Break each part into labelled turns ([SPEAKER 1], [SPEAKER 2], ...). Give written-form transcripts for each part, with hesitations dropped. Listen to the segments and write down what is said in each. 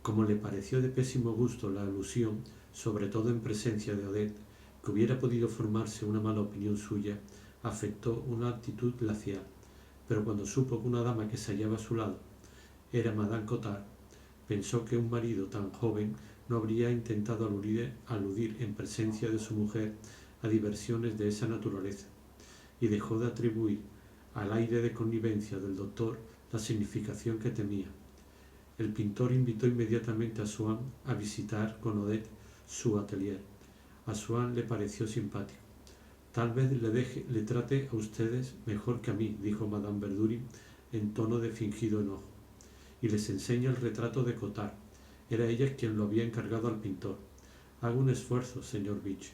[SPEAKER 1] Como le pareció de pésimo gusto la alusión, sobre todo en presencia de Odette, que hubiera podido formarse una mala opinión suya, afectó una actitud glacial. Pero cuando supo que una dama que se hallaba a su lado era Madame Cottard, pensó que un marido tan joven no habría intentado aludir en presencia de su mujer a diversiones de esa naturaleza, y dejó de atribuir al aire de connivencia del doctor la significación que temía. El pintor invitó inmediatamente a Swann a visitar con Odette su atelier. A Swann le pareció simpático. Tal vez le trate a ustedes mejor que a mí, dijo Madame Verdurin en tono de fingido enojo, y les enseña el retrato de Cottard. Era ella quien lo había encargado al pintor. Haga un esfuerzo, señor Beach,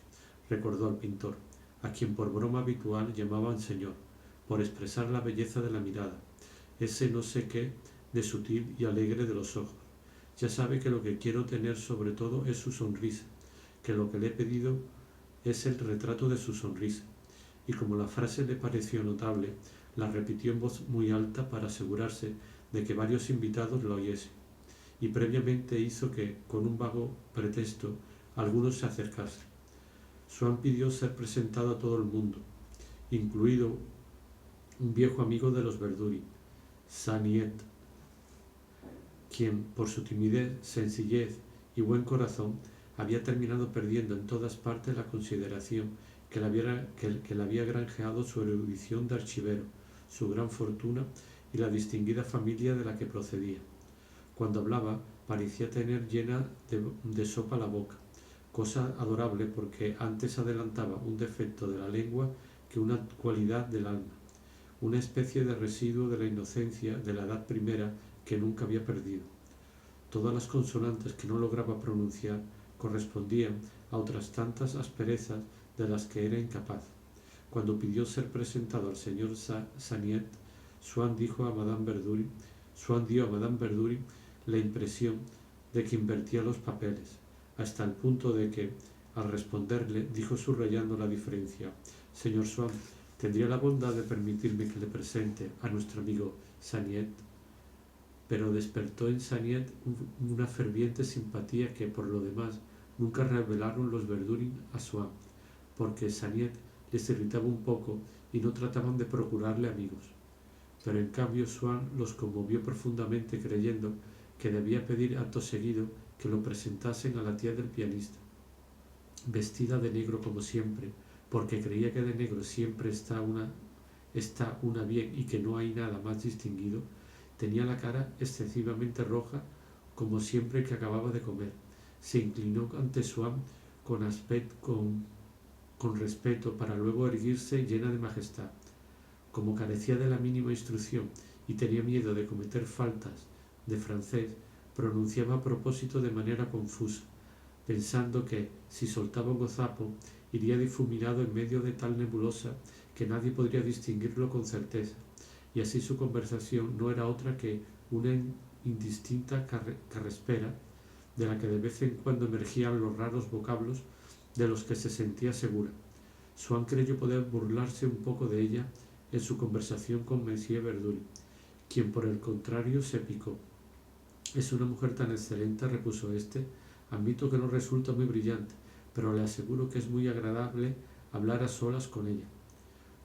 [SPEAKER 1] recordó al pintor, a quien por broma habitual llamaban señor, por expresar la belleza de la mirada, ese no sé qué de sutil y alegre de los ojos. Ya sabe que lo que quiero tener sobre todo es su sonrisa, que lo que le he pedido es el retrato de su sonrisa. Y como la frase le pareció notable, la repitió en voz muy alta para asegurarse de que varios invitados lo oyesen, y previamente hizo que, con un vago pretexto, algunos se acercasen. Swann pidió ser presentado a todo el mundo, incluido un viejo amigo de los Verdurin, Saniet, quien, por su timidez, sencillez y buen corazón, había terminado perdiendo en todas partes la consideración que le había granjeado su erudición de archivero, su gran fortuna y la distinguida familia de la que procedía. Cuando hablaba, parecía tener llena de sopa la boca, cosa adorable porque antes adelantaba un defecto de la lengua que una cualidad del alma, una especie de residuo de la inocencia de la edad primera que nunca había perdido. Todas las consonantes que no lograba pronunciar correspondían a otras tantas asperezas de las que era incapaz. Cuando pidió ser presentado al señor Saniet, Swann dio a Madame Verdurin la impresión de que invertía los papeles, hasta el punto de que, al responderle, dijo subrayando la diferencia: «Señor Swann, ¿tendría la bondad de permitirme que le presente a nuestro amigo Saniet?» Pero despertó en Saniet una ferviente simpatía que, por lo demás, nunca revelaron los Verdurin a Swann, porque Saniet les irritaba un poco y no trataban de procurarle amigos. Pero en cambio Swann los conmovió profundamente, creyendo que debía pedir acto seguido que lo presentasen a la tía del pianista. Vestida de negro como siempre, porque creía que de negro siempre está una bien y que no hay nada más distinguido, tenía la cara excesivamente roja, como siempre que acababa de comer. Se inclinó ante Swann con respeto para luego erguirse llena de majestad. Como carecía de la mínima instrucción y tenía miedo de cometer faltas de francés, pronunciaba a propósito de manera confusa, pensando que, si soltaba un gozapo, iría difuminado en medio de tal nebulosa que nadie podría distinguirlo con certeza, y así su conversación no era otra que una indistinta carraspera, de la que de vez en cuando emergían los raros vocablos de los que se sentía segura. Swann creyó poder burlarse un poco de ella en su conversación con Monsieur Verdurin, quien por el contrario se picó. «Es una mujer tan excelente», repuso éste. «Admito que no resulta muy brillante, pero le aseguro que es muy agradable hablar a solas con ella».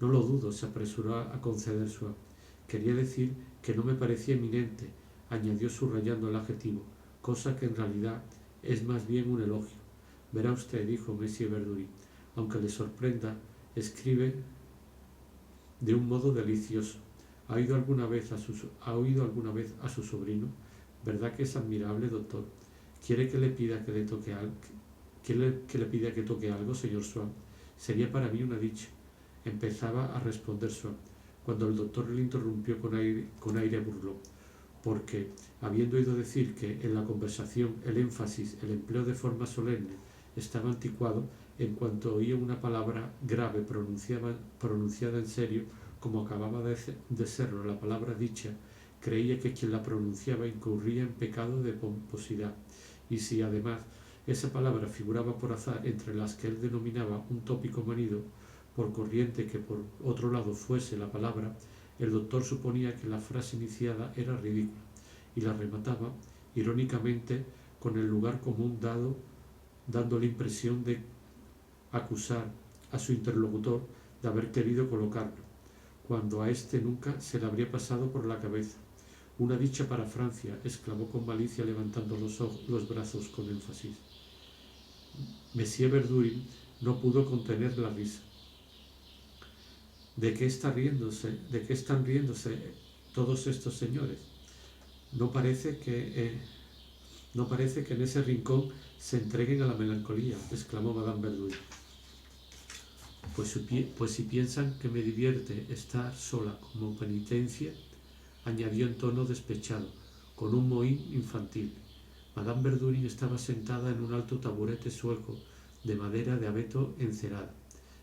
[SPEAKER 1] «No lo dudo», se apresuró a conceder Swann. «Quería decir que no me parecía eminente», añadió subrayando el adjetivo, cosa que en realidad es más bien un elogio. «Verá usted», dijo Monsieur Verdurin, «aunque le sorprenda, escribe de un modo delicioso. ¿Ha oído alguna vez a su sobrino? ¿Verdad que es admirable, doctor? ¿Quiere que le pida que le toque algo? Señor Swann? Sería para mí una dicha». Empezaba a responder Swann, cuando el doctor le interrumpió con aire burlón, porque, habiendo oído decir que en la conversación el énfasis, el empleo de forma solemne, estaba anticuado, en cuanto oía una palabra grave pronunciada en serio, como acababa de serlo la palabra dicha, creía que quien la pronunciaba incurría en pecado de pomposidad, y si además esa palabra figuraba por azar entre las que él denominaba un tópico manido, por corriente que por otro lado fuese la palabra, el doctor suponía que la frase iniciada era ridícula, y la remataba, irónicamente, con el lugar común dando la impresión de acusar a su interlocutor de haber querido colocarlo, cuando a éste nunca se le habría pasado por la cabeza. Una dicha para Francia, exclamó con malicia levantando los brazos con énfasis. Monsieur Verdurin no pudo contener la risa. ¿De qué están riéndose todos estos señores? No parece que en ese rincón se entreguen a la melancolía, exclamó Madame Verdurin. Pues si piensan que me divierte estar sola como penitencia, añadió en tono despechado, con un mohín infantil. Madame Verdurin estaba sentada en un alto taburete sueco de madera de abeto encerada,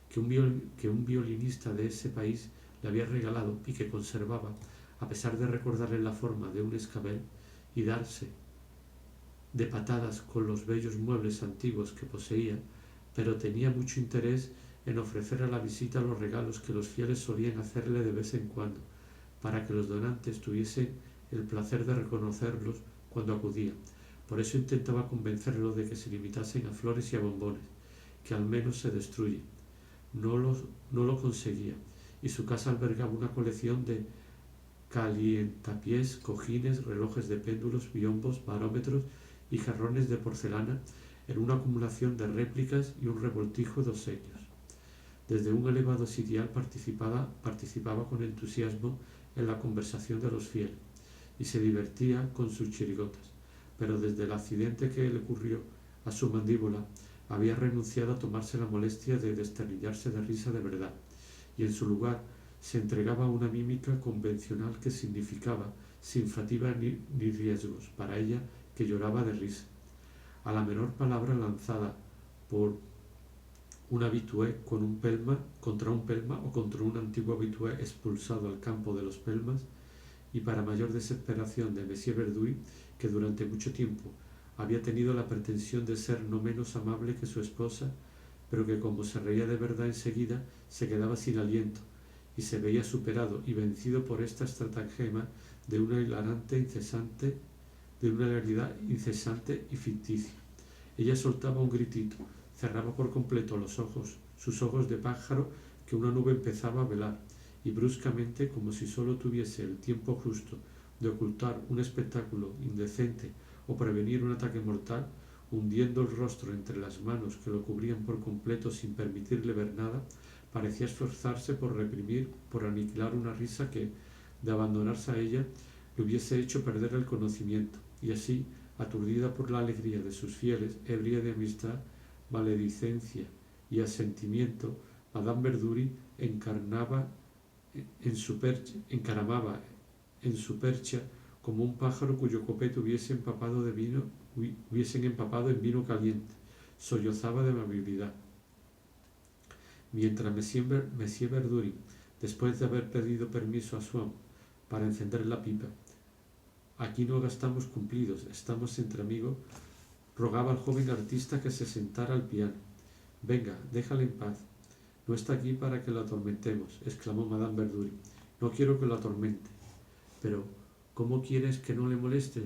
[SPEAKER 1] que un violinista de ese país le había regalado y que conservaba, a pesar de recordarle la forma de un escabel y darse de patadas con los bellos muebles antiguos que poseía, pero tenía mucho interés en ofrecer a la visita los regalos que los fieles solían hacerle de vez en cuando, para que los donantes tuviesen el placer de reconocerlos cuando acudían. Por eso intentaba convencerlos de que se limitasen a flores y a bombones, que al menos se destruyen. No lo conseguía, y su casa albergaba una colección de calientapiés, cojines, relojes de péndulos, biombos, barómetros y jarrones de porcelana, en una acumulación de réplicas y un revoltijo de obsequios. Desde un elevado sitial participaba con entusiasmo en la conversación de los fieles y se divertía con sus chirigotas, pero desde el accidente que le ocurrió a su mandíbula había renunciado a tomarse la molestia de desternillarse de risa de verdad, y en su lugar se entregaba a una mímica convencional que significaba, sin fatiga ni riesgos para ella, que lloraba de risa. A la menor palabra lanzada por un habitué contra un pelma o contra un antiguo habitué expulsado al campo de los pelmas, y para mayor desesperación de Monsieur Verdurin, que durante mucho tiempo había tenido la pretensión de ser no menos amable que su esposa, pero que como se reía de verdad enseguida se quedaba sin aliento y se veía superado y vencido por esta estratagema de una hilaridad incesante y ficticia. Ella soltaba un gritito, cerraba por completo sus ojos de pájaro que una nube empezaba a velar, y bruscamente, como si solo tuviese el tiempo justo de ocultar un espectáculo indecente o prevenir un ataque mortal, hundiendo el rostro entre las manos que lo cubrían por completo sin permitirle ver nada, parecía esforzarse por aniquilar una risa que, de abandonarse a ella, le hubiese hecho perder el conocimiento, y así, aturdida por la alegría de sus fieles, ebria de amistad, maledicencia y asentimiento, Madame Verdurin encaramaba en su percha como un pájaro cuyo copete hubiesen empapado en vino caliente. Sollozaba de amabilidad. Mientras Monsieur Verdurin, después de haber pedido permiso a su amo para encender la pipa, «Aquí no gastamos cumplidos, estamos entre amigos», rogaba al joven artista que se sentara al piano. «Venga, déjale en paz. No está aquí para que lo atormentemos», exclamó Madame Verdurin. «No quiero que lo atormente». «Pero, ¿cómo quieres que no le moleste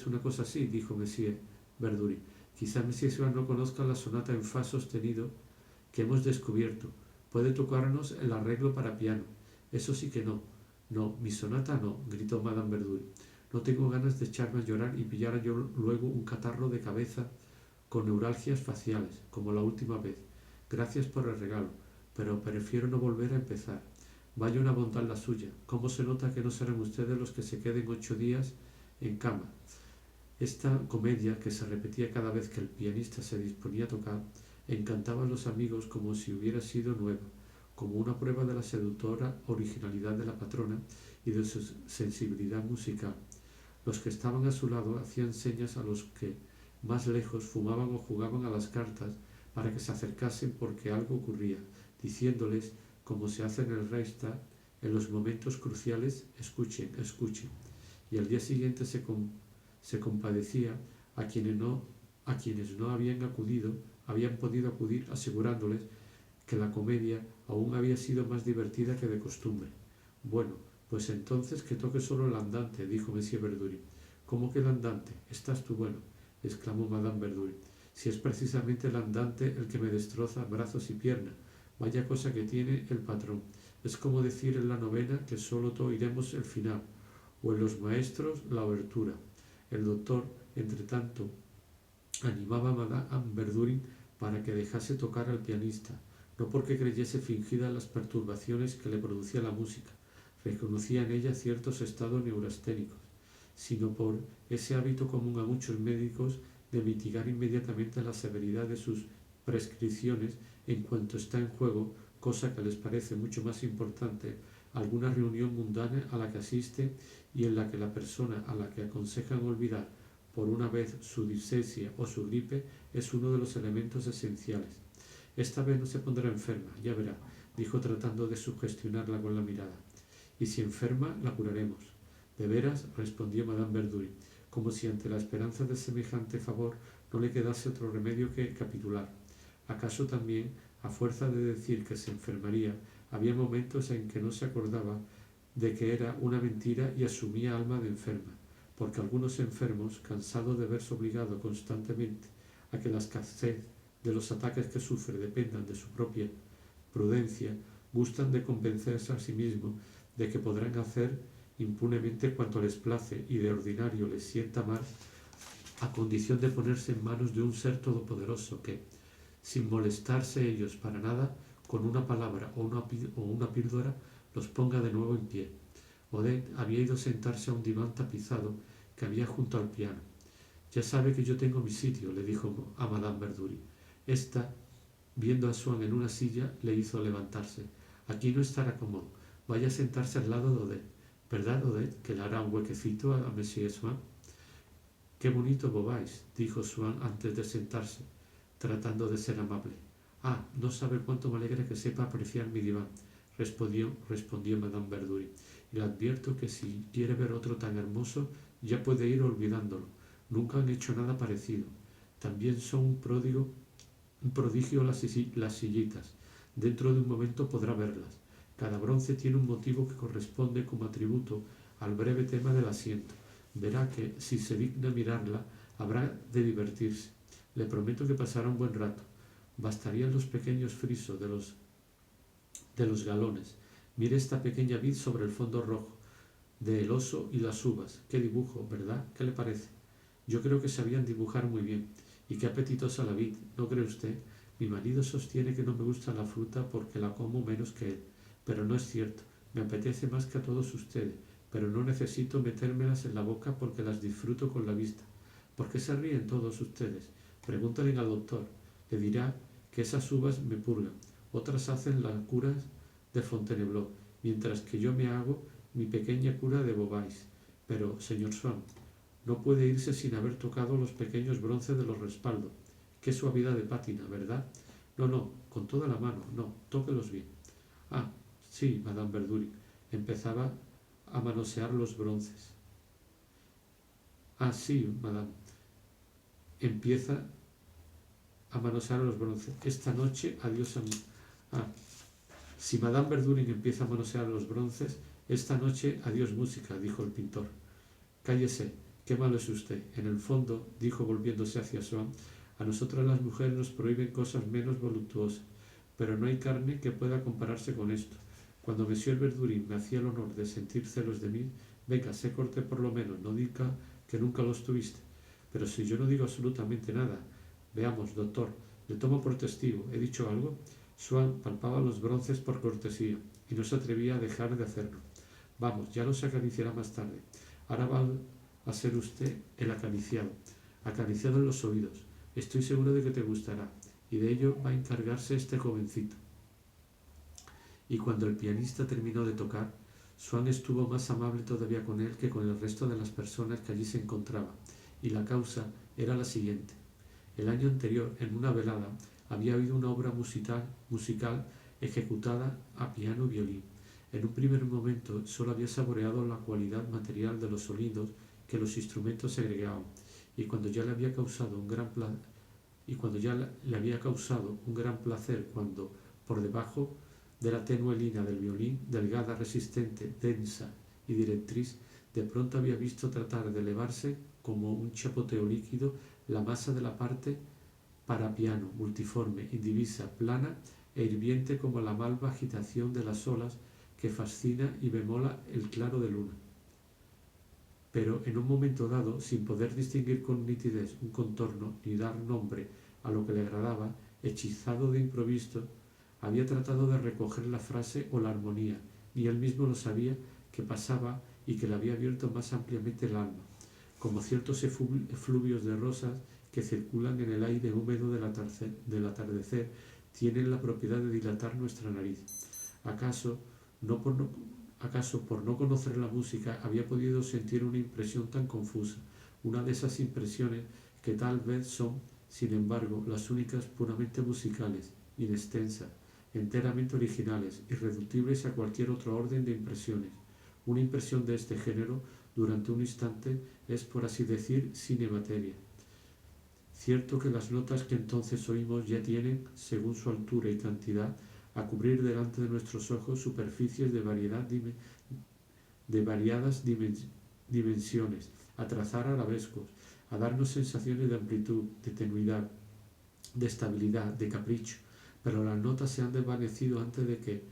[SPEAKER 1] una cosa así?», dijo Monsieur Verdurin. «Quizá Monsieur Swann no conozca la sonata en fa sostenido que hemos descubierto. Puede tocarnos el arreglo para piano». «Eso sí que no». «No, mi sonata no», gritó Madame Verdurin. «No tengo ganas de echarme a llorar y pillar yo luego un catarro de cabeza con neuralgias faciales, como la última vez. Gracias por el regalo, pero prefiero no volver a empezar. Vaya una bondad la suya. ¿Cómo se nota que no serán ustedes los que se queden 8 días en cama?» Esta comedia, que se repetía cada vez que el pianista se disponía a tocar, encantaba a los amigos como si hubiera sido nueva, como una prueba de la seductora originalidad de la patrona y de su sensibilidad musical. Los que estaban a su lado hacían señas a los que más lejos fumaban o jugaban a las cartas para que se acercasen porque algo ocurría, diciéndoles, como se hace en el Reichstag, en los momentos cruciales: «Escuchen, escuchen». Y al día siguiente se compadecía a quienes no habían podido acudir, asegurándoles que la comedia aún había sido más divertida que de costumbre. «Bueno, pues entonces que toque solo el andante», dijo Monsieur Verdurin, ¿Cómo que el andante? ¿Estás tú bueno?, exclamó Madame Verdurin. Si es precisamente el andante el que me destroza brazos y piernas. Vaya cosa que tiene el patrón. Es como decir en la novena que solo oiremos el final, o en los maestros la obertura. El doctor, entre tanto, animaba a Madame Verdurin para que dejase tocar al pianista, no porque creyese fingidas las perturbaciones que le producía la música, reconocía en ella ciertos estados neurasténicos, sino por ese hábito común a muchos médicos de mitigar inmediatamente la severidad de sus prescripciones en cuanto está en juego, cosa que les parece mucho más importante, alguna reunión mundana a la que asiste y en la que la persona a la que aconsejan olvidar por una vez su dislexia o su gripe es uno de los elementos esenciales. Esta vez no se pondrá enferma, ya verá, dijo tratando de sugestionarla con la mirada. Y si enferma, la curaremos. ¿De veras?, respondió Madame Verdurin, como si ante la esperanza de semejante favor no le quedase otro remedio que capitular. ¿Acaso también, a fuerza de decir que se enfermaría, había momentos en que no se acordaba de que era una mentira y asumía alma de enferma? Porque algunos enfermos, cansados de verse obligados constantemente a que la escasez de los ataques que sufre dependan de su propia prudencia, gustan de convencerse a sí mismos de que podrán hacer impunemente cuanto les place y de ordinario les sienta mal, a condición de ponerse en manos de un ser todopoderoso que, sin molestarse ellos para nada, con una palabra o una píldora, los ponga de nuevo en pie. Odette había ido a sentarse a un diván tapizado que había junto al piano. Ya sabe que yo tengo mi sitio, le dijo a Madame Verdurin. Esta, viendo a Swann en una silla, le hizo levantarse. Aquí no estará cómodo. Vaya a sentarse al lado de Odette. ¿Verdad, Odette, que le hará un huequecito a Monsieur Swann? Qué bonito bobáis, dijo Swann antes de sentarse, tratando de ser amable. Ah, no sabe cuánto me alegra que sepa apreciar mi diván, respondió Madame Verdurin. Y le advierto que si quiere ver otro tan hermoso, ya puede ir olvidándolo. Nunca han hecho nada parecido. También son un prodigio las sillitas. Dentro de un momento podrá verlas. Cada bronce tiene un motivo que corresponde como atributo al breve tema del asiento. Verá que, si se digna mirarla, habrá de divertirse. Le prometo que pasará un buen rato. Bastarían los pequeños frisos de los galones. Mire esta pequeña vid sobre el fondo rojo, de el oso y las uvas. Qué dibujo, ¿verdad? ¿Qué le parece? Yo creo que sabían dibujar muy bien. Y qué apetitosa la vid, ¿no cree usted? Mi marido sostiene que no me gusta la fruta porque la como menos que él. Pero no es cierto. Me apetece más que a todos ustedes, pero no necesito metérmelas en la boca porque las disfruto con la vista. ¿Por qué se ríen todos ustedes? Pregúntale al doctor. Le dirá que esas uvas me purgan. Otras hacen las curas de Fontainebleau, mientras que yo me hago mi pequeña cura de Beauvais. Pero, señor Swann, no puede irse sin haber tocado los pequeños bronces de los respaldos. Qué suavidad de pátina, ¿verdad? No, con toda la mano, no, tóquelos bien. Ah, sí, Madame Verdurin. Empezaba a manosear los bronces. Ah, sí, Madame. Empieza a manosear los bronces. Esta noche, adiós a mí. Ah, si Madame Verdurin empieza a manosear los bronces, esta noche, adiós música, dijo el pintor. Cállese, qué malo es usted. En el fondo, dijo volviéndose hacia Swann, a nosotras las mujeres nos prohíben cosas menos voluptuosas, pero no hay carne que pueda compararse con esto. Cuando Monsieur Verdurin me hacía el honor de sentir celos de mí, venga, sé corte por lo menos, no diga que nunca los tuviste. Pero si yo no digo absolutamente nada. Veamos, doctor, le tomo por testigo. ¿He dicho algo? Swann palpaba los bronces por cortesía y no se atrevía a dejar de hacerlo. Vamos, ya los acariciará más tarde. Ahora va a ser usted el acariciado en los oídos. Estoy seguro de que te gustará, y de ello va a encargarse este jovencito. Y cuando el pianista terminó de tocar, Swann estuvo más amable todavía con él que con el resto de las personas que allí se encontraban, y la causa era la siguiente. El año anterior, en una velada, había oído una obra musical ejecutada a piano y violín. En un primer momento solo había saboreado la cualidad material de los sonidos que los instrumentos segregaban, y cuando ya le había causado un gran placer cuando, por debajo de la tenue línea del violín, delgada, resistente, densa y directriz, De pronto había visto tratar de elevarse como un chapoteo líquido la masa de la parte para piano, multiforme, indivisa, plana e hirviente como la malva agitación de las olas que fascina y bemola el claro de luna. Pero en un momento dado, sin poder distinguir con nitidez un contorno ni dar nombre a lo que le agradaba, hechizado de improviso, había tratado de recoger la frase o la armonía, y él mismo lo sabía que pasaba y que le había abierto más ampliamente el alma, como ciertos efluvios de rosas que circulan en el aire húmedo del atardecer tienen la propiedad de dilatar nuestra nariz. ¿Acaso por no conocer la música había podido sentir una impresión tan confusa, una de esas impresiones que tal vez son, sin embargo, las únicas puramente musicales, inextensas, enteramente originales, irreductibles a cualquier otro orden de impresiones? Una impresión de este género, durante un instante, es, por así decir, sine materia. Cierto que las notas que entonces oímos ya tienen, según su altura y cantidad, a cubrir delante de nuestros ojos superficies de variadas dimensiones, a trazar arabescos, a darnos sensaciones de amplitud, de tenuidad, de estabilidad, de capricho, pero las notas se han desvanecido antes de que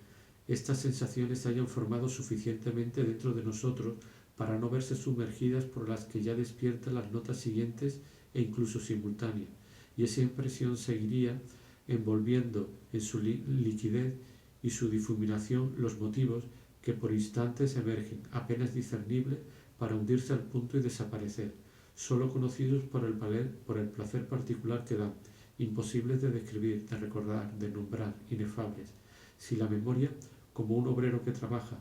[SPEAKER 1] estas sensaciones se hayan formado suficientemente dentro de nosotros para no verse sumergidas por las que ya despiertan las notas siguientes e incluso simultáneas, y esa impresión seguiría envolviendo en su liquidez y su difuminación los motivos que por instantes emergen, apenas discernibles, para hundirse al punto y desaparecer, sólo conocidos por el placer particular que dan, imposibles de describir, de recordar, de nombrar, inefables. Si la memoria, como un obrero que trabaja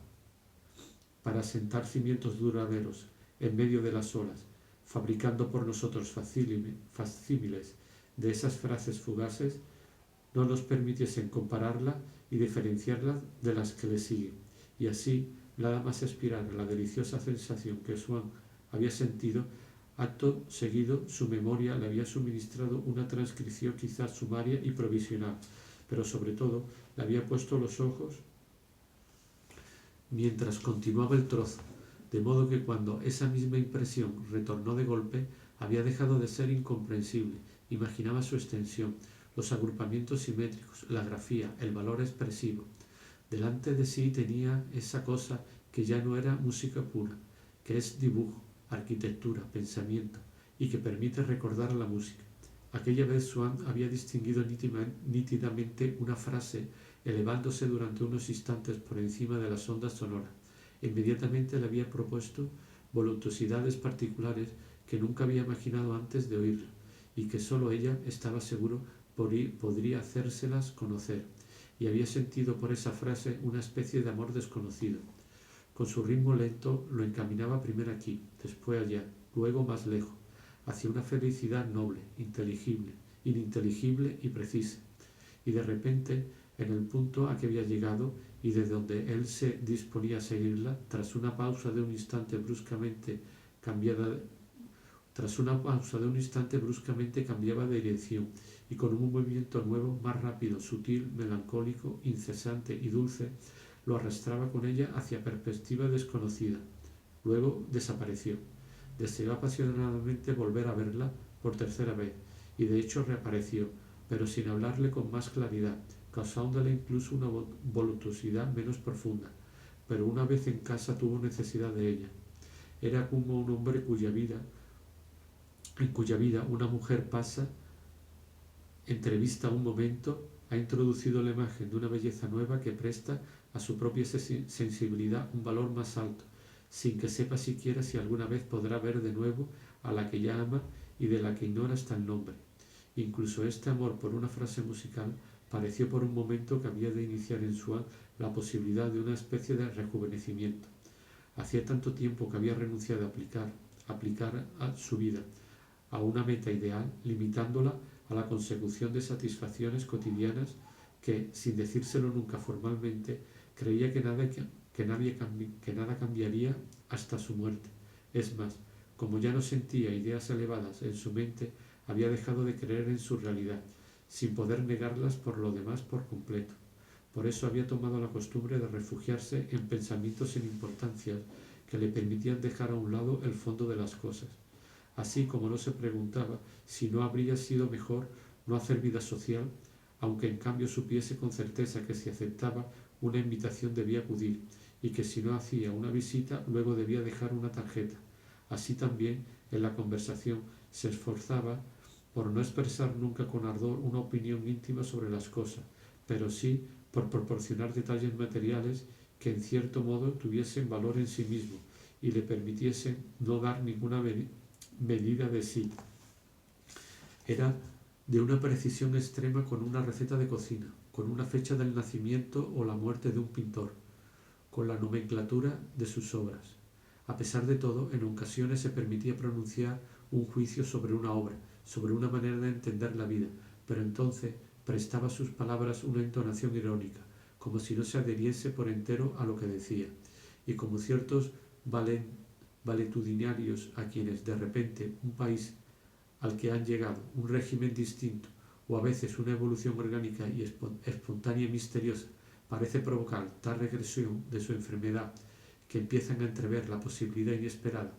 [SPEAKER 1] para asentar cimientos duraderos en medio de las olas, fabricando por nosotros facsímiles de esas frases fugaces, no nos permitiesen compararla y diferenciarla de las que le siguen, y así, nada más expirar la deliciosa sensación que Swann había sentido, acto seguido su memoria le había suministrado una transcripción quizás sumaria y provisional, pero sobre todo le había puesto los ojos mientras continuaba el trozo, de modo que cuando esa misma impresión retornó de golpe, había dejado de ser incomprensible. Imaginaba su extensión, los agrupamientos simétricos, la grafía, el valor expresivo. Delante de sí tenía esa cosa que ya no era música pura, que es dibujo, arquitectura, pensamiento, y que permite recordar la música. Aquella vez Swann había distinguido nítidamente una frase elevándose durante unos instantes por encima de las ondas sonoras. Inmediatamente le había propuesto voluptuosidades particulares que nunca había imaginado antes de oírla, y que sólo ella, estaba seguro, podría hacérselas conocer, y había sentido por esa frase una especie de amor desconocido. Con su ritmo lento lo encaminaba primero aquí, después allá, luego más lejos, hacia una felicidad noble, ininteligible y precisa. Y de repente, en el punto a que había llegado y de donde él se disponía a seguirla, tras una pausa de un instante bruscamente cambiaba de dirección, y con un movimiento nuevo, más rápido, sutil, melancólico, incesante y dulce, lo arrastraba con ella hacia perspectiva desconocida. Luego desapareció. Deseó apasionadamente volver a verla por tercera vez, y de hecho reapareció, pero sin hablarle con más claridad, causándole incluso una voluptuosidad menos profunda. Pero una vez en casa tuvo necesidad de ella. Era como un hombre en cuya vida una mujer pasa, entrevista un momento, ha introducido la imagen de una belleza nueva que presta a su propia sensibilidad un valor más alto, sin que sepa siquiera si alguna vez podrá ver de nuevo a la que ya ama y de la que ignora hasta el nombre. Incluso este amor por una frase musical pareció por un momento que había de iniciar en Swann la posibilidad de una especie de rejuvenecimiento. Hacía tanto tiempo que había renunciado a aplicar a su vida a una meta ideal, limitándola a la consecución de satisfacciones cotidianas que, sin decírselo nunca formalmente, creía que nada cambiaría hasta su muerte. Es más, como ya no sentía ideas elevadas en su mente, había dejado de creer en su realidad, sin poder negarlas por lo demás por completo. Por eso había tomado la costumbre de refugiarse en pensamientos sin importancia que le permitían dejar a un lado el fondo de las cosas. Así como no se preguntaba si no habría sido mejor no hacer vida social, aunque en cambio supiese con certeza que si aceptaba una invitación debía acudir, y que si no hacía una visita luego debía dejar una tarjeta. Así también, en la conversación, se esforzaba por no expresar nunca con ardor una opinión íntima sobre las cosas, pero sí por proporcionar detalles materiales que en cierto modo tuviesen valor en sí mismo y le permitiesen no dar ninguna medida de sí. Era de una precisión extrema con una receta de cocina, con una fecha del nacimiento o la muerte de un pintor, con la nomenclatura de sus obras. A pesar de todo, en ocasiones se permitía pronunciar un juicio sobre una obra, sobre una manera de entender la vida, pero entonces prestaba a sus palabras una entonación irónica, como si no se adhiriese por entero a lo que decía, y como ciertos valetudinarios a quienes de repente un país al que han llegado, un régimen distinto, o a veces una evolución orgánica y espontánea y misteriosa, parece provocar tal regresión de su enfermedad que empiezan a entrever la posibilidad inesperada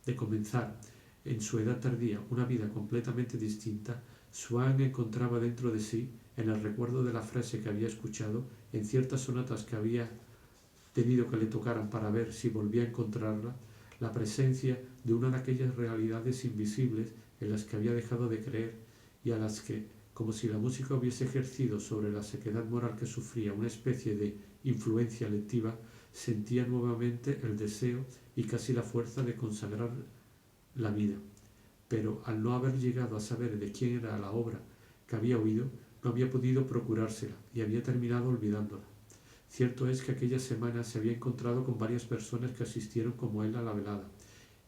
[SPEAKER 1] de comenzar en su edad tardía una vida completamente distinta, Swann encontraba dentro de sí, en el recuerdo de la frase que había escuchado, en ciertas sonatas que había tenido que le tocaran para ver si volvía a encontrarla, la presencia de una de aquellas realidades invisibles en las que había dejado de creer y a las que, como si la música hubiese ejercido sobre la sequedad moral que sufría una especie de influencia lectiva, sentía nuevamente el deseo y casi la fuerza de consagrar la vida. Pero al no haber llegado a saber de quién era la obra que había oído, no había podido procurársela y había terminado olvidándola. Cierto es que aquella semana se había encontrado con varias personas que asistieron como él a la velada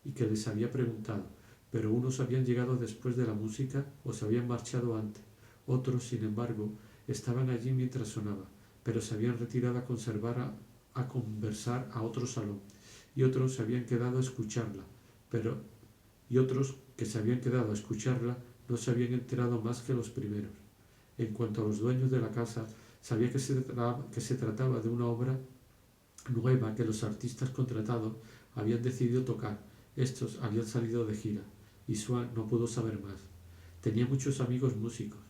[SPEAKER 1] y que les había preguntado, pero unos habían llegado después de la música o se habían marchado antes. Otros, sin embargo, estaban allí mientras sonaba, pero se habían retirado a conversar a otro salón, y otros se habían quedado a escucharla, y otros que se habían quedado a escucharla no se habían enterado más que los primeros. En cuanto a los dueños de la casa, sabía que se trataba de una obra nueva que los artistas contratados habían decidido tocar. Estos habían salido de gira, y Swann no pudo saber más. Tenía muchos amigos músicos,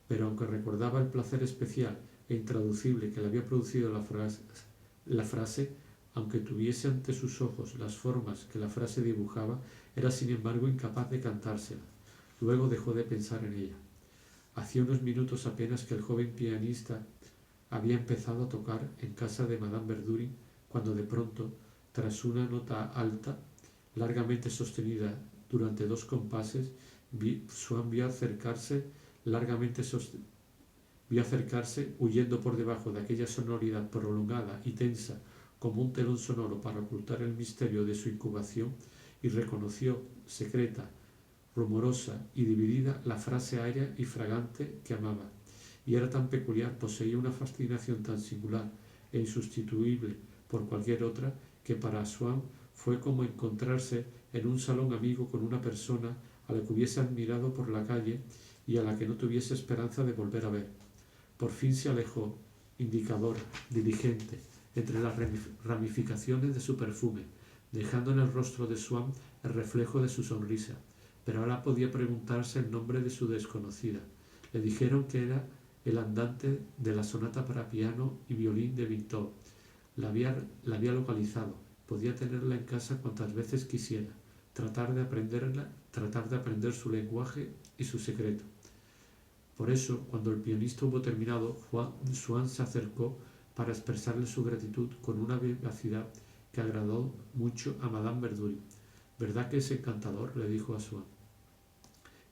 [SPEAKER 1] pero aunque recordaba el placer especial e intraducible que le había producido la frase, aunque tuviese ante sus ojos las formas que la frase dibujaba, era sin embargo incapaz de cantársela. Luego dejó de pensar en ella. Hacía unos minutos apenas que el joven pianista había empezado a tocar en casa de Madame Verdurin, cuando de pronto, tras una nota alta, largamente sostenida durante 2 compases, Swann vio acercarse, huyendo por debajo de aquella sonoridad prolongada y tensa como un telón sonoro para ocultar el misterio de su incubación, y reconoció, secreta, rumorosa y dividida, la frase aérea y fragante que amaba. Y era tan peculiar, poseía una fascinación tan singular e insustituible por cualquier otra, que para Swann fue como encontrarse en un salón amigo con una persona a la que hubiese admirado por la calle y a la que no tuviese esperanza de volver a ver. Por fin se alejó, indicadora, diligente, entre las ramificaciones de su perfume, dejando en el rostro de Swann el reflejo de su sonrisa. Pero ahora podía preguntarse el nombre de su desconocida. Le dijeron que era el andante de la sonata para piano y violín de Victor. La había localizado. Podía tenerla en casa cuantas veces quisiera, tratar de aprender su lenguaje y su secreto. Por eso, cuando el pianista hubo terminado, Swann se acercó para expresarle su gratitud con una vivacidad que agradó mucho a Madame Verdurin. «¿Verdad que es encantador?», le dijo a Swann.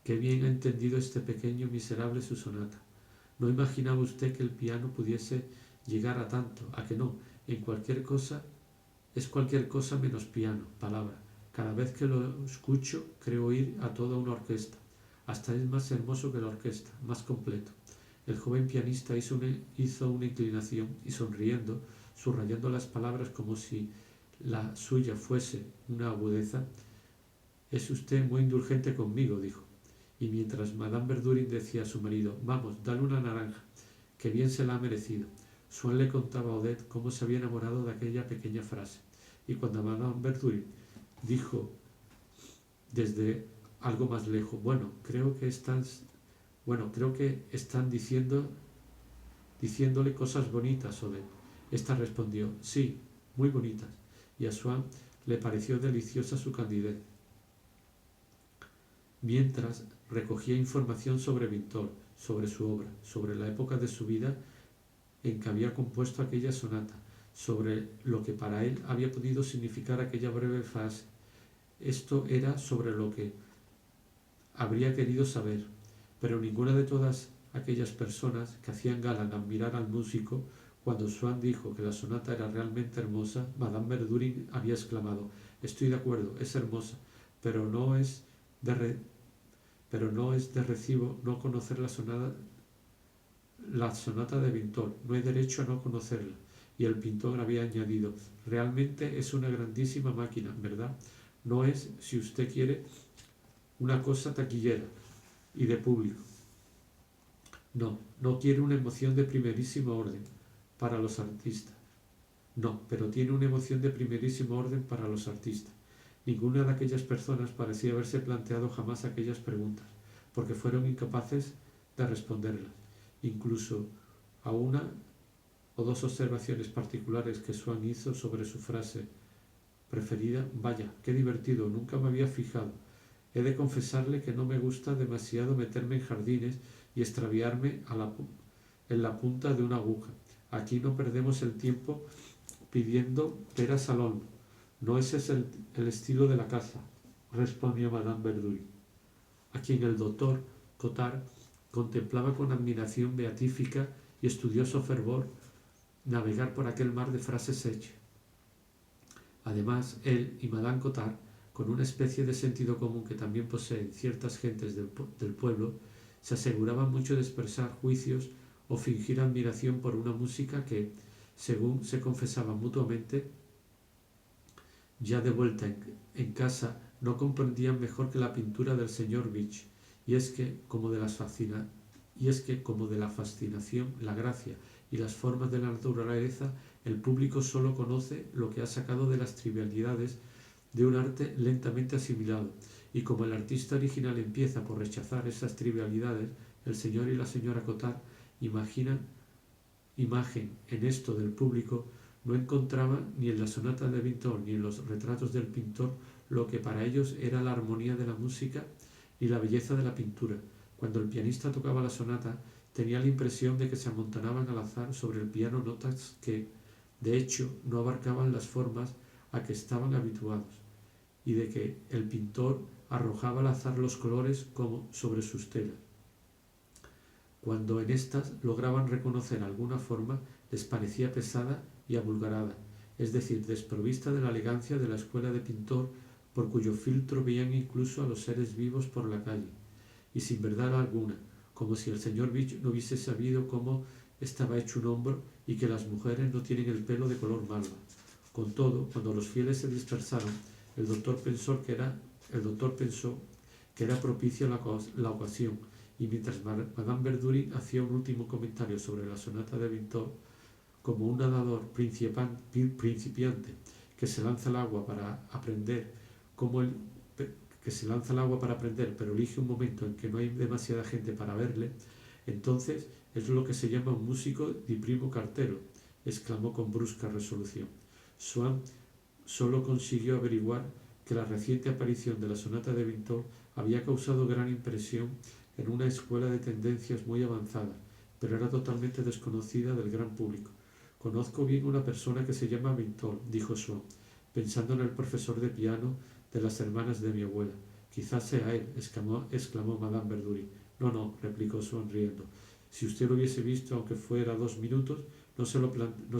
[SPEAKER 1] «Qué bien ha entendido este pequeño miserable su sonata. ¿No imaginaba usted que el piano pudiese llegar a tanto? ¿A que no? En cualquier cosa es cualquier cosa menos piano, palabra. Cada vez que lo escucho creo oír a toda una orquesta. Hasta es más hermoso que la orquesta, más completo». El joven pianista hizo una inclinación y, sonriendo, subrayando las palabras como si la suya fuese una agudeza: «Es usted muy indulgente conmigo», dijo. Y mientras Madame Verdurin decía a su marido: «Vamos, dale una naranja, que bien se la ha merecido», Swann le contaba a Odette cómo se había enamorado de aquella pequeña frase, y cuando Madame Verdurin dijo desde algo más lejos, creo que están diciéndole cosas bonitas, Odette. Esta respondió, sí, muy bonitas, y a Swann le pareció deliciosa su candidez. Mientras recogía información sobre Vintol, sobre su obra, sobre la época de su vida en que había compuesto aquella sonata, sobre lo que para él había podido significar aquella breve frase. Esto era sobre lo que habría querido saber, pero ninguna de todas aquellas personas que hacían gala en admirar al músico, cuando Swann dijo que la sonata era realmente hermosa, Madame Verdurin había exclamado: «Estoy de acuerdo, es hermosa, pero no es de recibo no conocer la sonata de Vintol, no hay derecho a no conocerla». Y el pintor había añadido: «Realmente es una grandísima máquina, ¿verdad? No es, si usted quiere, una cosa taquillera y de público. No quiere una emoción de primerísimo orden para los artistas. No, pero tiene una emoción de primerísimo orden para los artistas». Ninguna de aquellas personas parecía haberse planteado jamás aquellas preguntas, porque fueron incapaces de responderlas. Incluso a una o dos observaciones particulares que Swann hizo sobre su frase preferida: «Vaya, qué divertido, nunca me había fijado. He de confesarle que no me gusta demasiado meterme en jardines y extraviarme en la punta de una aguja. Aquí no perdemos el tiempo pidiendo peras al olmo. No ese es el estilo de la casa», respondió Madame Verdurin, a quien el doctor Cottard contemplaba con admiración beatífica y estudioso fervor navegar por aquel mar de frases hechas. Además, él y Madame Cottard, con una especie de sentido común que también poseen ciertas gentes del pueblo, se aseguraban mucho de expresar juicios o fingir admiración por una música que, según se confesaban mutuamente, ya de vuelta en casa, no comprendían mejor que la pintura del señor Bich, y es que, como de la fascinación, la gracia y las formas de la naturaleza, el público solo conoce lo que ha sacado de las trivialidades de un arte lentamente asimilado, y como el artista original empieza por rechazar esas trivialidades, el señor y la señora Cottard imagen en esto del público no encontraban ni en la sonata de Vintol ni en los retratos del pintor lo que para ellos era la armonía de la música y la belleza de la pintura. Cuando el pianista tocaba la sonata, tenía la impresión de que se amontonaban al azar sobre el piano notas que, de hecho, no abarcaban las formas a que estaban habituados, y de que el pintor arrojaba al azar los colores como sobre sus telas. Cuando en éstas lograban reconocer alguna forma, les parecía pesada y avulgarada, es decir, desprovista de la elegancia de la escuela de pintor, por cuyo filtro veían incluso a los seres vivos por la calle, y sin verdad alguna, como si el señor Bich no hubiese sabido cómo estaba hecho un hombro y que las mujeres no tienen el pelo de color malva. Con todo, cuando los fieles se dispersaron, el doctor pensó que era propicia la ocasión, y mientras Madame Verdurin hacía un último comentario sobre la sonata de Vintol, como un nadador principiante que se lanza al agua para aprender, pero elige un momento en que no hay demasiada gente para verle, entonces es lo que se llama un músico di primo cartelo, exclamó con brusca resolución. Swann solo consiguió averiguar que la reciente aparición de la sonata de Vintol había causado gran impresión en una escuela de tendencias muy avanzadas, pero era totalmente desconocida del gran público. «Conozco bien una persona que se llama Vintol», dijo Swann, pensando en el profesor de piano de las hermanas de mi abuela. «Quizás sea él», exclamó Madame Verdurin. No», replicó Swann riendo. «Si usted lo hubiese visto, aunque fuera 2 minutos, no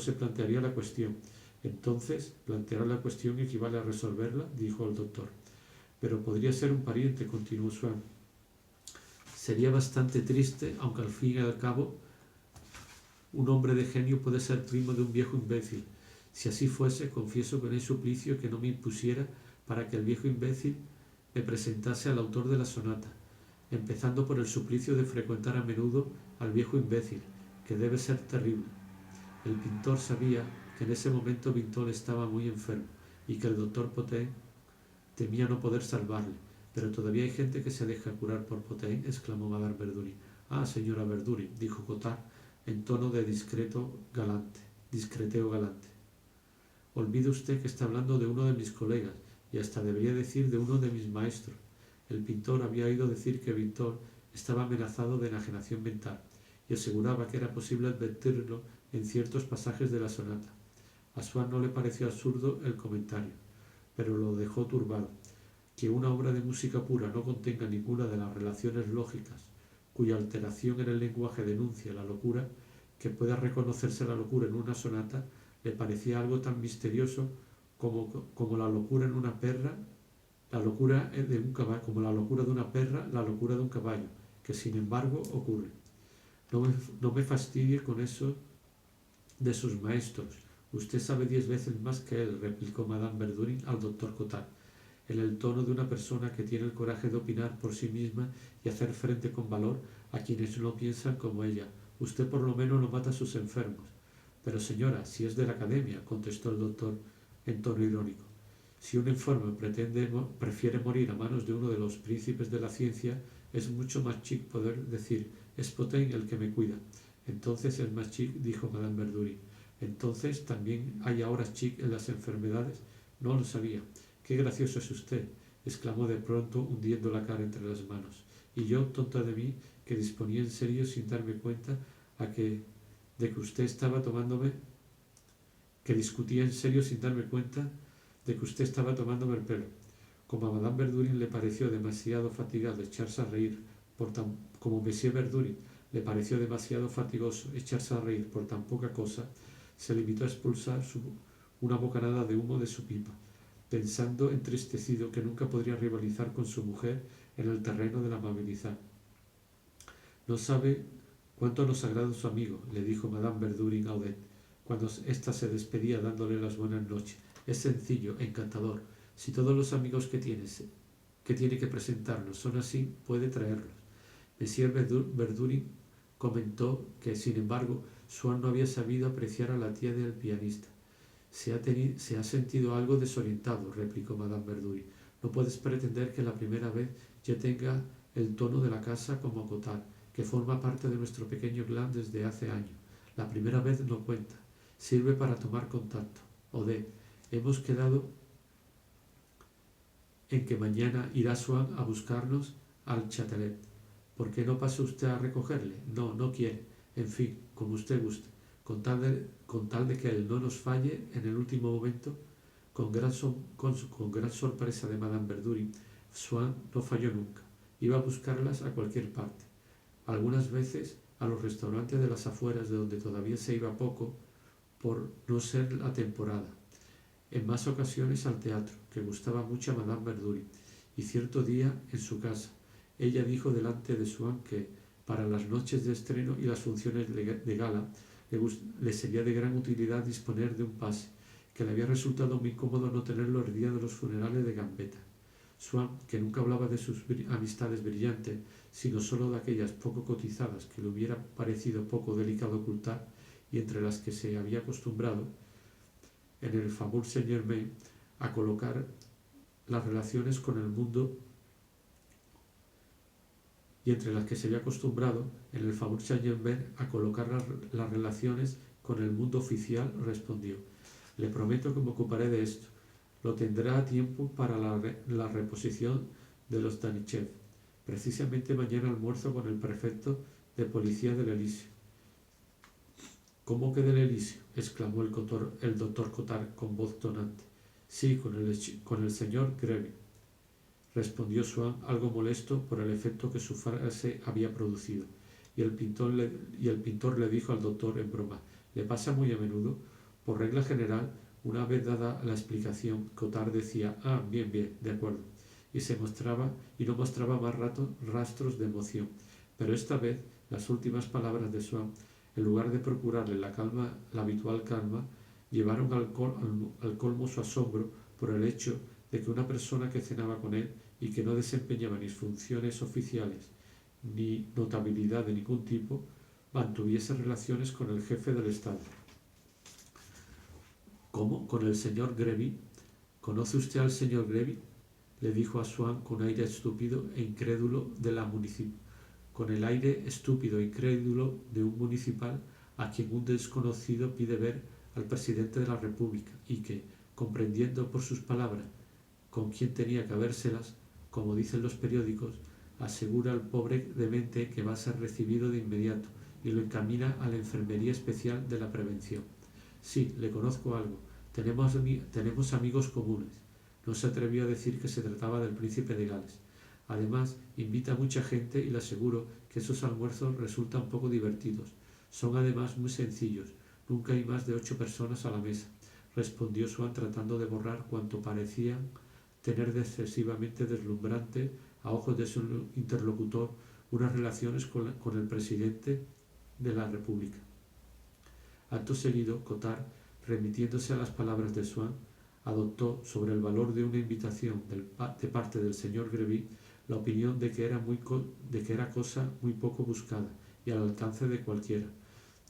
[SPEAKER 1] se plantearía la cuestión». «Entonces, plantear la cuestión equivale a resolverla», dijo el doctor. «Pero podría ser un pariente», continuó Swann. «Sería bastante triste, aunque al fin y al cabo un hombre de genio puede ser primo de un viejo imbécil. Si así fuese, confieso que no hay suplicio que no me impusiera para que el viejo imbécil me presentase al autor de la sonata, empezando por el suplicio de frecuentar a menudo al viejo imbécil, que debe ser terrible». El pintor sabía que en ese momento Vintol estaba muy enfermo, y que el doctor Potain temía no poder salvarle. «Pero todavía hay gente que se deja curar por Potain», exclamó Madame Verdurin. «Ah, señora Verdurin», dijo Cottard en tono de discreteo galante. «Olvide usted que está hablando de uno de mis colegas, y hasta debería decir de uno de mis maestros. El pintor había oído decir que Victor estaba amenazado de enajenación mental, y aseguraba que era posible advertirlo en ciertos pasajes de la sonata». A Swann no le pareció absurdo el comentario, pero lo dejó turbado. Que una obra de música pura no contenga ninguna de las relaciones lógicas cuya alteración en el lenguaje denuncia la locura, que pueda reconocerse la locura en una sonata, le parecía algo tan misterioso como la locura en una perra, la locura de un caballo, como la locura de una perra, la locura de un caballo, que sin embargo ocurre. No me fastidie con eso de sus maestros. Usted sabe 10 veces más que él, replicó Madame Verdurin al doctor Cottard, en el tono de una persona que tiene el coraje de opinar por sí misma y hacer frente con valor a quienes no piensan como ella. Usted por lo menos no mata a sus enfermos. Pero señora, si es de la academia, contestó el doctor en tono irónico. Si un enfermo prefiere morir a manos de uno de los príncipes de la ciencia, es mucho más chic poder decir, es Potain el que me cuida. Entonces es más chic, dijo Madame Verdurin. Entonces también hay ahora chic en las enfermedades. No lo sabía. «Qué gracioso es usted», exclamó de pronto hundiendo la cara entre las manos. «Y yo, tonta de mí, que disponía en serio sin darme cuenta de que usted estaba tomándome el pelo». Como a Madame Verdurin le pareció demasiado fatigado echarse a reír como Monsieur Verdurin le pareció demasiado fatigoso echarse a reír por tan poca cosa, se limitó a expulsar una bocanada de humo de su pipa, pensando entristecido que nunca podría rivalizar con su mujer en el terreno de la amabilidad. «No sabe cuánto nos agrada su amigo», le dijo Madame Verdurin a Odette, cuando ésta se despedía dándole las buenas noches. «Es sencillo, encantador. Si todos los amigos que tiene que presentarnos son así, puede traerlos». Monsieur Verdurin comentó que, sin embargo, Swann no había sabido apreciar a la tía del pianista. Se ha sentido algo desorientado», replicó Madame Verdurin. «No puedes pretender que la primera vez ya tenga el tono de la casa como Cottard, que forma parte de nuestro pequeño clan desde hace años. La primera vez no cuenta. Sirve para tomar contacto. Odette, hemos quedado en que mañana irá Swann a buscarnos al Châtelet. ¿Por qué no pasa usted a recogerle? No quiere. En fin, como usted guste. Con tal de que él no nos falle en el último momento». Con gran sorpresa de Madame Verdurin, Swann no falló nunca. Iba a buscarlas a cualquier parte. Algunas veces a los restaurantes de las afueras, de donde todavía se iba poco por no ser la temporada. En más ocasiones al teatro, que gustaba mucho a Madame Verdurin, y cierto día en su casa. Ella dijo delante de Swann que, para las noches de estreno y las funciones de gala, le sería de gran utilidad disponer de un pase, que le había resultado muy cómodo no tenerlo el día de los funerales de Gambetta. Swann, que nunca hablaba de sus amistades brillantes, sino solo de aquellas poco cotizadas que le hubiera parecido poco delicado ocultar y entre las que se había acostumbrado en el Faubourg Saint-Germain a colocar las relaciones con el mundo oficial, respondió: «Le prometo que me ocuparé de esto. Lo tendrá a tiempo para la reposición de los Danichev. Precisamente mañana almuerzo con el prefecto de policía del Elíseo». «¿Cómo que del Elíseo?», exclamó el doctor Cottard con voz tonante. «Sí, con el señor Grevy», respondió Swann, algo molesto por el efecto que su frase había producido. Y el pintor le dijo al doctor en broma: «¿Le pasa muy a menudo?». Por regla general, una vez dada la explicación, Cottard decía: «Ah, bien, de acuerdo», y no mostraba más rastros de emoción. Pero esta vez, las últimas palabras de Swann, en lugar de procurarle la habitual calma, llevaron al colmo su asombro por el hecho de que una persona que cenaba con él y que no desempeñaba ni funciones oficiales ni notabilidad de ningún tipo, mantuviese relaciones con el jefe del Estado. «¿Cómo? ¿Con el señor Grevy?». ¿Conoce usted al señor Grevy?, le dijo a Swann con aire estúpido e incrédulo con el aire estúpido e incrédulo de un municipal a quien un desconocido pide ver al presidente de la República y que, comprendiendo por sus palabras con quién tenía que habérselas, como dicen los periódicos, asegura al pobre demente que va a ser recibido de inmediato y lo encamina a la enfermería especial de la prevención. Sí, le conozco algo. Tenemos amigos comunes. No se atrevió a decir que se trataba del príncipe de Gales. Además, invita a mucha gente y le aseguro que esos almuerzos resultan poco divertidos. Son además muy sencillos. Nunca hay más de 8 personas a la mesa, respondió Swann tratando de borrar cuanto parecía tener de excesivamente deslumbrante a ojos de su interlocutor unas relaciones con el presidente de la República. Acto seguido, Cottard, remitiéndose a las palabras de Swann, adoptó sobre el valor de una invitación de parte del señor Grevy la opinión de que era cosa muy poco buscada y al alcance de cualquiera.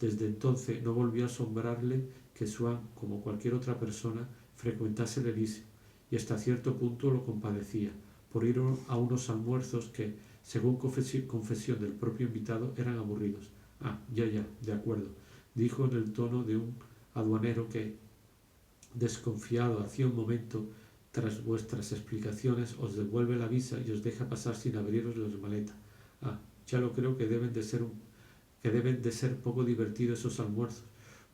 [SPEAKER 1] Desde entonces no volvió a asombrarle que Swann, como cualquier otra persona, frecuentase el Elíseo, y hasta cierto punto lo compadecía, por ir a unos almuerzos que, según confesión del propio invitado, eran aburridos. Ya, de acuerdo, dijo en el tono de un aduanero que, desconfiado hacía un momento, tras vuestras explicaciones os devuelve la visa y os deja pasar sin abriros las maletas. Ya lo creo que deben de ser poco divertidos esos almuerzos.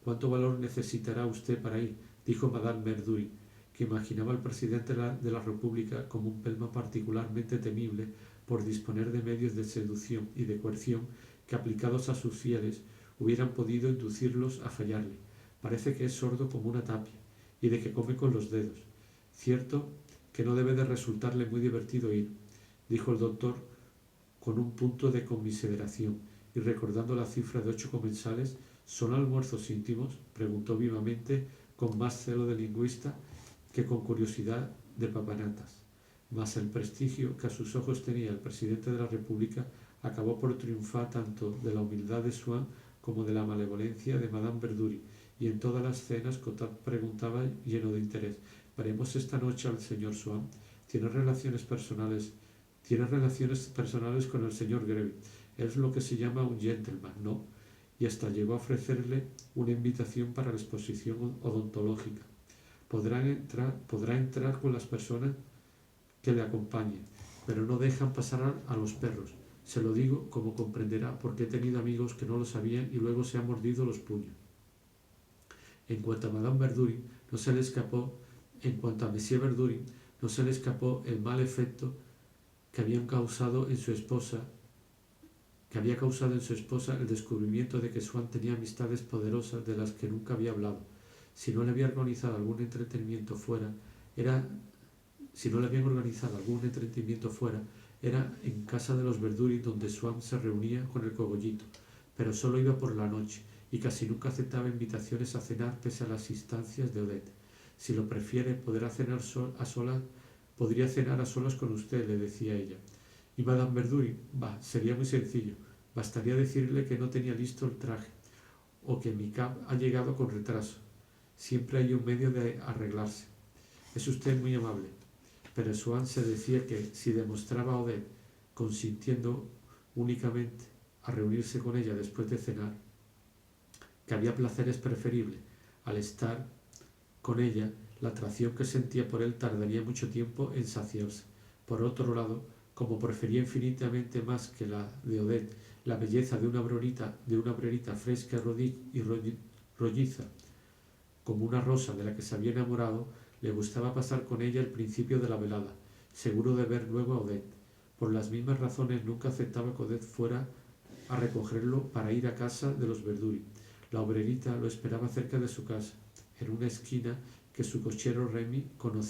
[SPEAKER 1] ¿Cuánto valor necesitará usted para ir?, dijo Madame Verdurin, que imaginaba al presidente de la República como un pelma particularmente temible por disponer de medios de seducción y de coerción que, aplicados a sus fieles, hubieran podido inducirlos a fallarle. Parece que es sordo como una tapia y de que come con los dedos. Cierto que no debe de resultarle muy divertido ir, dijo el doctor con un punto de conmiseración, y recordando la cifra de 8 comensales. ¿Son almuerzos íntimos?, preguntó vivamente, con más celo de lingüista que con curiosidad de papanatas. Mas el prestigio que a sus ojos tenía el presidente de la República acabó por triunfar tanto de la humildad de Swann como de la malevolencia de Madame Verdurin, y en todas las cenas Cottard preguntaba lleno de interés: ¿veremos esta noche al señor Swann? ¿Tiene relaciones personales con el señor Grevy? Es lo que se llama un gentleman, ¿no? Y hasta llegó a ofrecerle una invitación para la exposición odontológica. Podrá entrar con las personas que le acompañen, pero no dejan pasar a los perros. Se lo digo, como comprenderá, porque he tenido amigos que no lo sabían y luego se han mordido los puños. En cuanto a Madame Verdurin, no se le escapó el mal efecto que había causado en su esposa el descubrimiento de que Swann tenía amistades poderosas de las que nunca había hablado. Si no le habían organizado algún entretenimiento fuera, era en casa de los Verdurin, donde Swann se reunía con el cogollito, pero solo iba por la noche y casi nunca aceptaba invitaciones a cenar pese a las instancias de Odette. Si lo prefiere, podría cenar a solas con usted, le decía ella. ¿Y Madame Verdurin? Sería muy sencillo. Bastaría decirle que no tenía listo el traje, o que mi cab ha llegado con retraso. Siempre hay un medio de arreglarse. Es usted muy amable. Pero Swann se decía que, si demostraba a Odette, consintiendo únicamente a reunirse con ella después de cenar, que había placeres preferibles al estar con ella, la atracción que sentía por él tardaría mucho tiempo en saciarse. Por otro lado, como prefería infinitamente más que la de Odette la belleza de una obrerita fresca y rolliza, como una rosa de la que se había enamorado, le gustaba pasar con ella el principio de la velada, seguro de ver luego a Odette. Por las mismas razones nunca aceptaba que Odette fuera a recogerlo para ir a casa de los Verdurin. La obrerita lo esperaba cerca de su casa, en una esquina que su cochero Remy conocía